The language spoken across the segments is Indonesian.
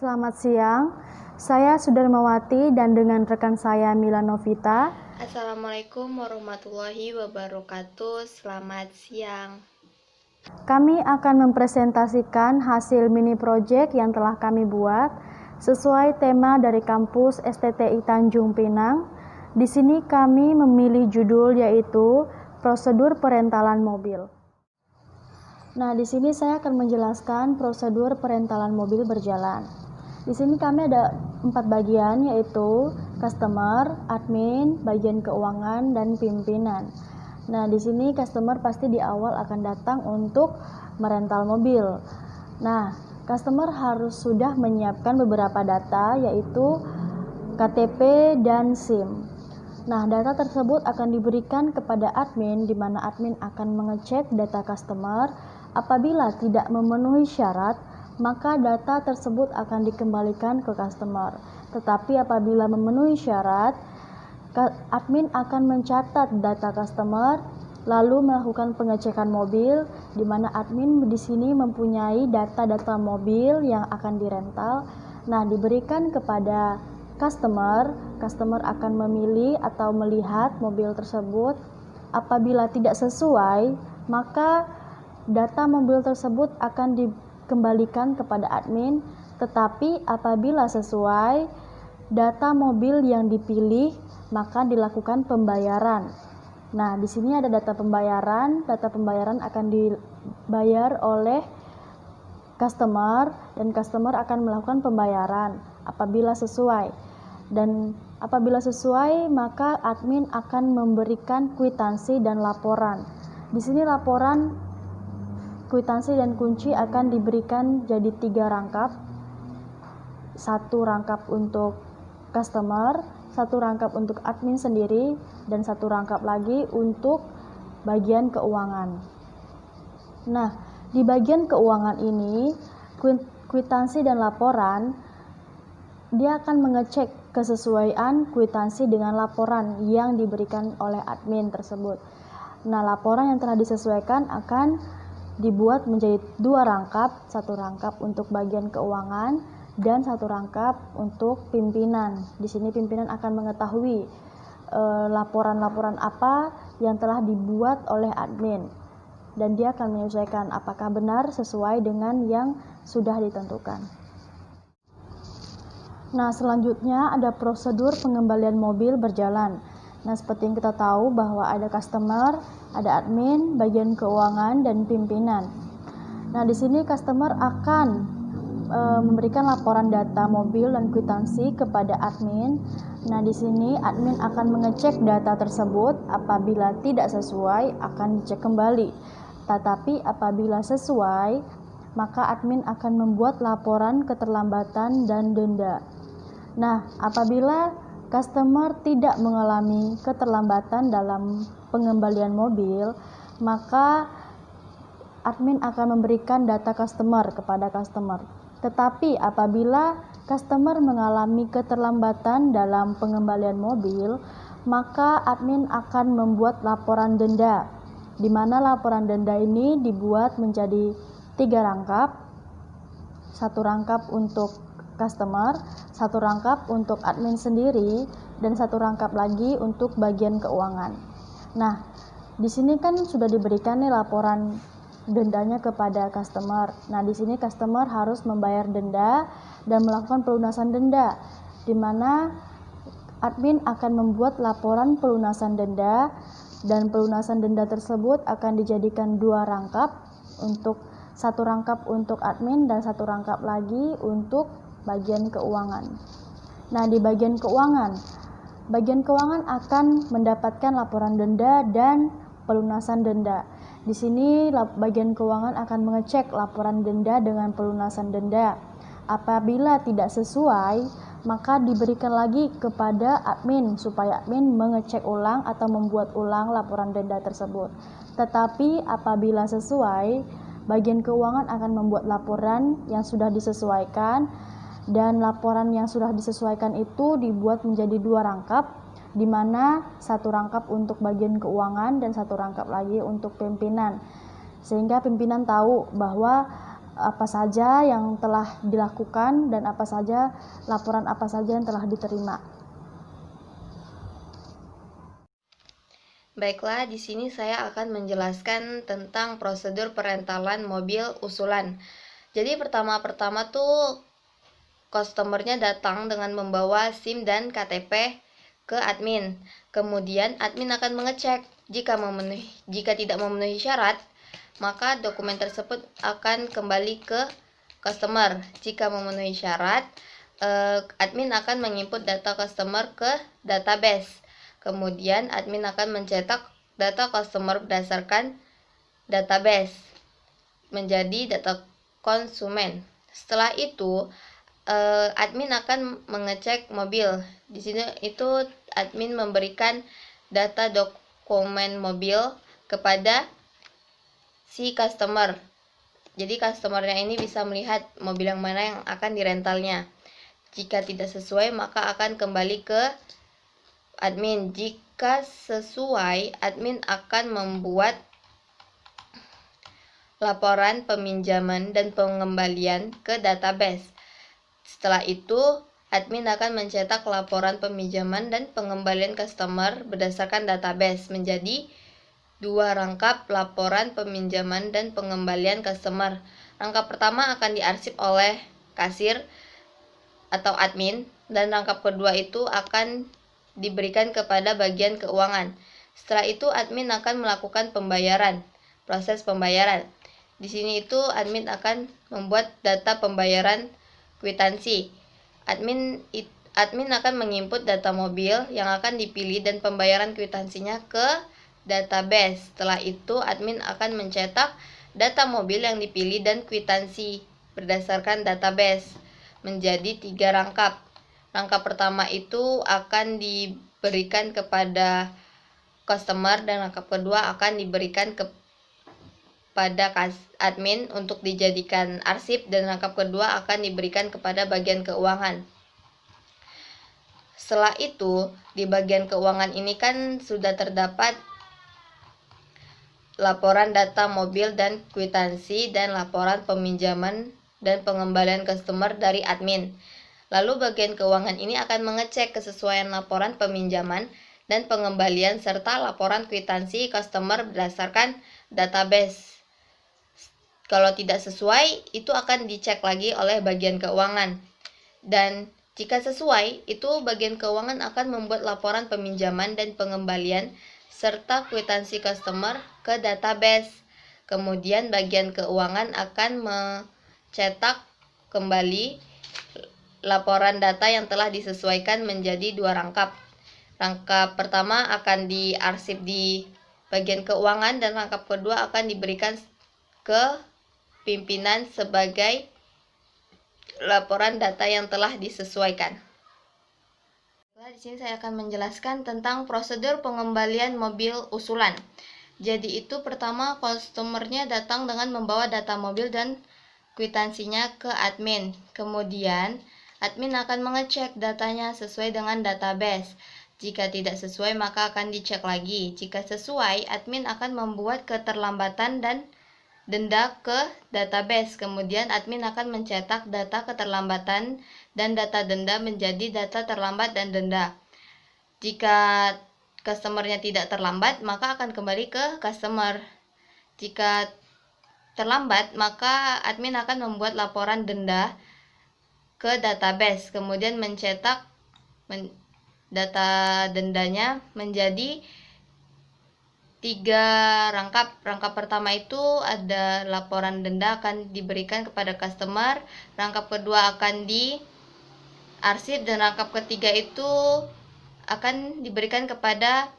Selamat siang, saya Sudarmawati dan dengan rekan saya Mila Novita. Assalamualaikum warahmatullahi wabarakatuh. Selamat siang. Kami akan mempresentasikan hasil mini project yang telah kami buat sesuai tema dari kampus STTI Tanjung Pinang. Di sini kami memilih judul yaitu prosedur perentalan mobil. Nah, di sini saya akan menjelaskan prosedur perentalan mobil berjalan. Di sini kami ada 4 bagian, yaitu customer, admin, bagian keuangan, dan pimpinan. Nah, di sini customer pasti di awal akan datang untuk merental mobil. Nah, customer harus sudah menyiapkan beberapa data, yaitu KTP dan SIM. Nah, data tersebut akan diberikan kepada admin, di mana admin akan mengecek data customer. Apabila tidak memenuhi syarat, maka data tersebut akan dikembalikan ke customer. Tetapi apabila memenuhi syarat, admin akan mencatat data customer, lalu melakukan pengecekan mobil, di mana admin di sini mempunyai data-data mobil yang akan dirental. Nah, diberikan kepada customer akan memilih atau melihat mobil tersebut. Apabila tidak sesuai, maka data mobil tersebut akan dikembalikan kepada admin, tetapi apabila sesuai data mobil yang dipilih, maka dilakukan pembayaran. Nah, di sini ada data pembayaran. Data pembayaran akan dibayar oleh customer dan customer akan melakukan pembayaran apabila sesuai. Dan apabila sesuai, maka admin akan memberikan kwitansi dan laporan. Di sini laporan, kwitansi dan kunci akan diberikan jadi 3 rangkap. 1 rangkap untuk customer, 1 rangkap untuk admin sendiri, dan 1 rangkap lagi untuk bagian keuangan. Nah, di bagian keuangan ini, kwitansi dan laporan, dia akan mengecek kesesuaian kwitansi dengan laporan yang diberikan oleh admin tersebut. Nah, laporan yang telah disesuaikan akan dibuat menjadi 2 rangkap, 1 rangkap untuk bagian keuangan dan 1 rangkap untuk pimpinan. Di sini pimpinan akan mengetahui laporan-laporan apa yang telah dibuat oleh admin, dan dia akan menyesuaikan apakah benar sesuai dengan yang sudah ditentukan. Nah, selanjutnya ada prosedur pengembalian mobil berjalan. Nah, seperti yang kita tahu bahwa ada customer, ada admin, bagian keuangan, dan pimpinan. Nah, di sini customer akan memberikan laporan data mobil dan kwitansi kepada admin. Nah, di sini admin akan mengecek data tersebut. Apabila tidak sesuai, akan dicek kembali. Tetapi apabila sesuai, maka admin akan membuat laporan keterlambatan dan denda. Nah, apabila customer tidak mengalami keterlambatan dalam pengembalian mobil, maka admin akan memberikan data customer kepada customer. Tetapi apabila customer mengalami keterlambatan dalam pengembalian mobil, maka admin akan membuat laporan denda, di mana laporan denda ini dibuat menjadi 3 rangkap. 1 rangkap untuk customer, 1 rangkap untuk admin sendiri, dan 1 rangkap lagi untuk bagian keuangan. Nah, di sini kan sudah diberikan nih laporan dendanya kepada customer. Nah, di sini customer harus membayar denda dan melakukan pelunasan denda, di mana admin akan membuat laporan pelunasan denda, dan pelunasan denda tersebut akan dijadikan 2 rangkap, untuk 1 rangkap untuk admin dan 1 rangkap lagi untuk bagian keuangan. Nah, di bagian keuangan akan mendapatkan laporan denda dan pelunasan denda. Di sini bagian keuangan akan mengecek laporan denda dengan pelunasan denda. Apabila tidak sesuai, maka diberikan lagi kepada admin supaya admin mengecek ulang atau membuat ulang laporan denda tersebut. Tetapi apabila sesuai, bagian keuangan akan membuat laporan yang sudah disesuaikan, dan laporan yang sudah disesuaikan itu dibuat menjadi 2 rangkap, di mana 1 rangkap untuk bagian keuangan dan 1 rangkap lagi untuk pimpinan, sehingga pimpinan tahu bahwa apa saja yang telah dilakukan dan laporan apa saja yang telah diterima. Baiklah, di sini saya akan menjelaskan tentang prosedur perentalan mobil usulan. Jadi pertama-tama tuh customernya datang dengan membawa SIM dan KTP ke admin. Kemudian admin akan mengecek jika tidak memenuhi syarat, maka dokumen tersebut akan kembali ke customer. Jika memenuhi syarat, admin akan menginput data customer ke database. Kemudian admin akan mencetak data customer berdasarkan database menjadi data konsumen. Setelah itu, admin akan mengecek mobil. Di sini itu admin memberikan data dokumen mobil kepada si customer. Jadi customernya ini bisa melihat mobil yang mana yang akan direntalnya. Jika tidak sesuai, maka akan kembali ke admin. Jika sesuai, admin akan membuat laporan peminjaman dan pengembalian ke database. Setelah itu, admin akan mencetak laporan peminjaman dan pengembalian customer berdasarkan database menjadi 2 rangkap laporan peminjaman dan pengembalian customer. Rangkap pertama akan diarsip oleh kasir atau admin, dan rangkap kedua itu akan diberikan kepada bagian keuangan. Setelah itu admin akan melakukan proses pembayaran. Di sini itu admin akan membuat data pembayaran kwitansi. Admin akan menginput data mobil yang akan dipilih dan pembayaran kwitansinya ke database. Setelah itu admin akan mencetak data mobil yang dipilih dan kwitansi berdasarkan database menjadi 3 rangkap. Rangkap pertama itu akan diberikan kepada customer dan rangkap kedua akan diberikan kepada admin untuk dijadikan arsip, dan rangkap kedua akan diberikan kepada bagian keuangan. Setelah itu, di bagian keuangan ini kan sudah terdapat laporan data mobil dan kwitansi dan laporan peminjaman dan pengembalian customer dari admin. Lalu bagian keuangan ini akan mengecek kesesuaian laporan peminjaman dan pengembalian serta laporan kwitansi customer berdasarkan database. Kalau tidak sesuai, itu akan dicek lagi oleh bagian keuangan. Dan jika sesuai, itu bagian keuangan akan membuat laporan peminjaman dan pengembalian serta kwitansi customer ke database. Kemudian bagian keuangan akan mencetak kembali laporan data yang telah disesuaikan menjadi 2 rangkap. Rangkap pertama akan diarsip di bagian keuangan dan rangkap kedua akan diberikan ke pimpinan sebagai laporan data yang telah disesuaikan. Di sini saya akan menjelaskan tentang prosedur pengembalian mobil usulan. Jadi itu pertama, customernya datang dengan membawa data mobil dan kwitansinya ke admin. Kemudian admin akan mengecek datanya sesuai dengan database. Jika tidak sesuai, maka akan dicek lagi. Jika sesuai, admin akan membuat keterlambatan dan denda ke database. Kemudian admin akan mencetak data keterlambatan dan data denda menjadi data terlambat dan denda. Jika customernya tidak terlambat, maka akan kembali ke customer. Jika terlambat, maka admin akan membuat laporan denda ke database, kemudian mencetak data dendanya menjadi 3 rangkap. Rangkap pertama itu ada laporan denda akan diberikan kepada customer, rangkap kedua akan diarsip, dan rangkap ketiga itu akan diberikan kepada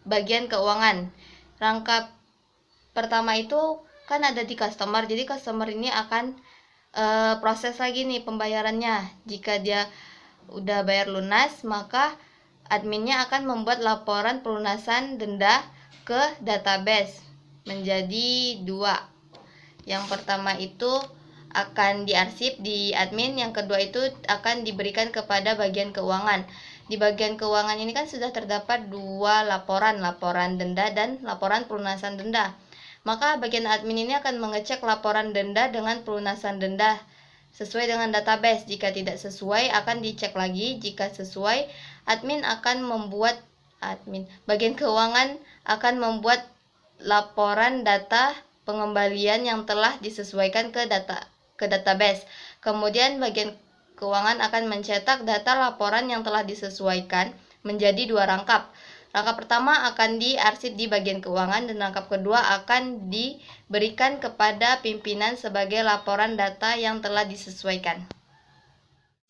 bagian keuangan. Rangkap pertama itu kan ada di customer, jadi customer ini akan proses lagi nih pembayarannya. Jika dia udah bayar lunas, maka adminnya akan membuat laporan pelunasan denda ke database menjadi 2. Yang pertama itu akan diarsip di admin, yang kedua itu akan diberikan kepada bagian keuangan. Di bagian keuangan ini kan sudah terdapat 2 laporan denda dan laporan pelunasan denda. Maka bagian admin ini akan mengecek laporan denda dengan pelunasan denda sesuai dengan database. Jika tidak sesuai akan dicek lagi. Jika sesuai, bagian keuangan akan membuat laporan data pengembalian yang telah disesuaikan ke database. Kemudian bagian keuangan akan mencetak data laporan yang telah disesuaikan menjadi 2 rangkap. Rangkap pertama akan diarsip di bagian keuangan dan rangkap kedua akan diberikan kepada pimpinan sebagai laporan data yang telah disesuaikan.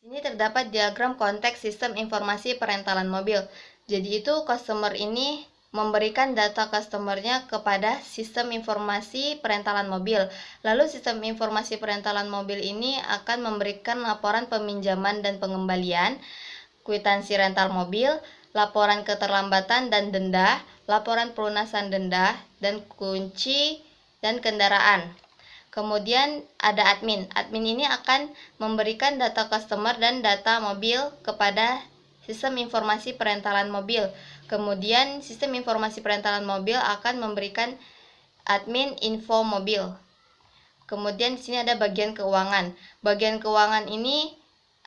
Ini terdapat diagram konteks sistem informasi perentalan mobil. Jadi itu customer ini memberikan data customernya kepada sistem informasi perentalan mobil. Lalu sistem informasi perentalan mobil ini akan memberikan laporan peminjaman dan pengembalian, kwitansi rental mobil, laporan keterlambatan dan denda, laporan pelunasan denda, dan kunci dan kendaraan. Kemudian ada admin. Admin ini akan memberikan data customer dan data mobil kepada sistem informasi perentalan mobil. Kemudian sistem informasi perentalan mobil akan memberikan admin info mobil. Kemudian di sini ada bagian keuangan. Bagian keuangan ini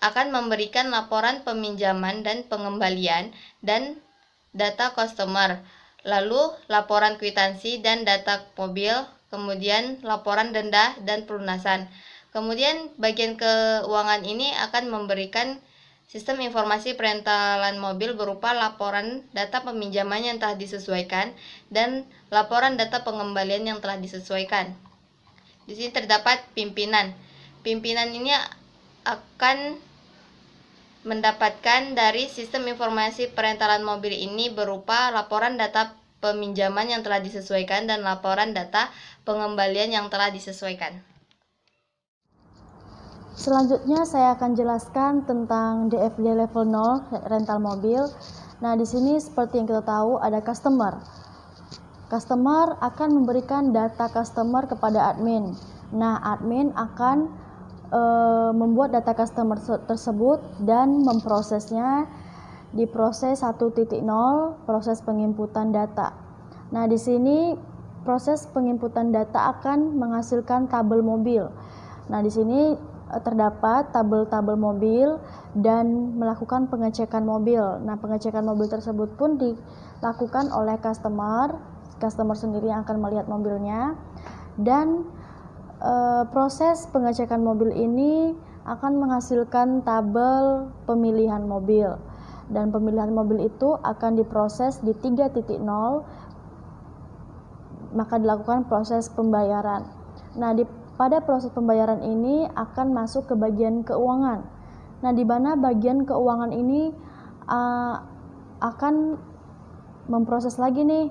akan memberikan laporan peminjaman dan pengembalian dan data customer. Lalu laporan kwitansi dan data mobil, kemudian laporan denda dan pelunasan. Kemudian bagian keuangan ini akan memberikan sistem informasi perentalan mobil berupa laporan data peminjaman yang telah disesuaikan dan laporan data pengembalian yang telah disesuaikan. Di sini terdapat pimpinan. Pimpinan ini akan mendapatkan dari sistem informasi perentalan mobil ini berupa laporan data peminjaman yang telah disesuaikan dan laporan data pengembalian yang telah disesuaikan. Selanjutnya saya akan jelaskan tentang DFD level 0 rental mobil. Nah, di sini seperti yang kita tahu ada customer. Customer akan memberikan data customer kepada admin. Nah, admin akan membuat data customer tersebut dan memprosesnya di proses 1.0, proses penginputan data. Nah, di sini proses penginputan data akan menghasilkan tabel mobil. Nah, di sini terdapat tabel-tabel mobil dan melakukan pengecekan mobil. Nah, pengecekan mobil tersebut pun dilakukan oleh customer. Customer sendiri yang akan melihat mobilnya dan proses pengecekan mobil ini akan menghasilkan tabel pemilihan mobil dan pemilihan mobil itu akan diproses di 3.0, maka dilakukan proses pembayaran. Nah, pada proses pembayaran ini akan masuk ke bagian keuangan. Nah, di mana bagian keuangan ini akan memproses lagi nih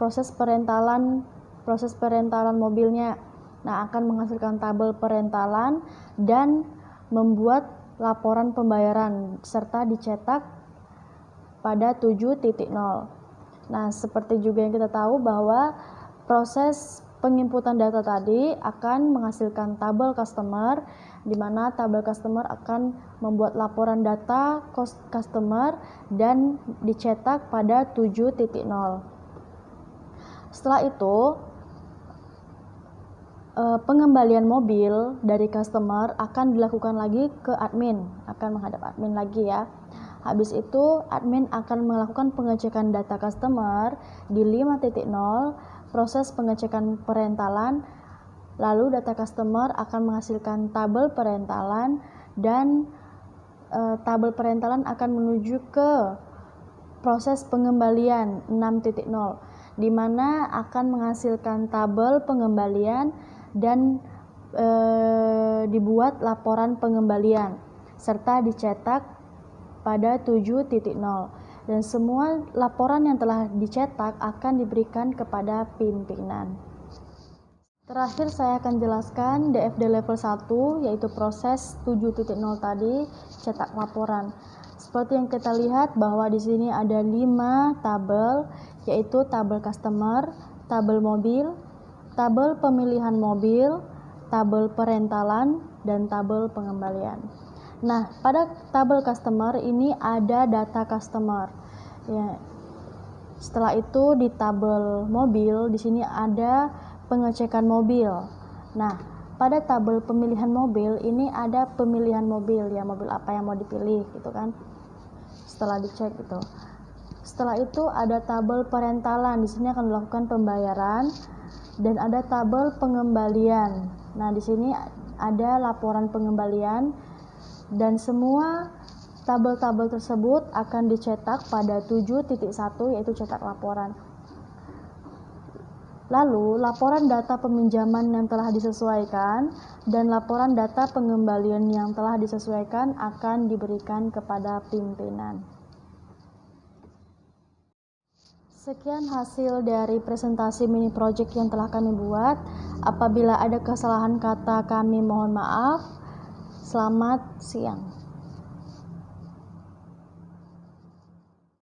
proses perentalan mobilnya. Nah, akan menghasilkan tabel perentalan dan membuat laporan pembayaran serta dicetak pada 7.0. Nah, seperti juga yang kita tahu bahwa proses penginputan data tadi akan menghasilkan tabel customer, di mana tabel customer akan membuat laporan data customer dan dicetak pada 7.0. Setelah itu pengembalian mobil dari customer akan dilakukan lagi ke admin, akan menghadap admin lagi ya. Habis itu admin akan melakukan pengecekan data customer di 5.0, proses pengecekan perentalan, lalu data customer akan menghasilkan tabel perentalan dan tabel perentalan akan menuju ke proses pengembalian 6.0, di mana akan menghasilkan tabel pengembalian dan dibuat laporan pengembalian serta dicetak pada 7.0 dan semua laporan yang telah dicetak akan diberikan kepada pimpinan. Terakhir saya akan jelaskan DFD level 1 yaitu proses 7.0 tadi, cetak laporan. Seperti yang kita lihat bahwa di sini ada 5 tabel yaitu tabel customer, tabel mobil, tabel pemilihan mobil, tabel perentalan, dan tabel pengembalian. Nah, pada tabel customer ini ada data customer. Ya, Setelah itu di tabel mobil di sini ada pengecekan mobil. Nah, pada tabel pemilihan mobil ini ada pemilihan mobil ya, mobil apa yang mau dipilih gitu kan. Setelah dicek gitu. Setelah itu ada tabel perentalan, di sini akan dilakukan pembayaran dan ada tabel pengembalian. Nah, di sini ada laporan pengembalian dan semua tabel-tabel tersebut akan dicetak pada 7.1 yaitu cetak laporan. Lalu, laporan data peminjaman yang telah disesuaikan dan laporan data pengembalian yang telah disesuaikan akan diberikan kepada pimpinan. Sekian hasil dari presentasi mini project yang telah kami buat. Apabila ada kesalahan kata kami mohon maaf. Selamat siang.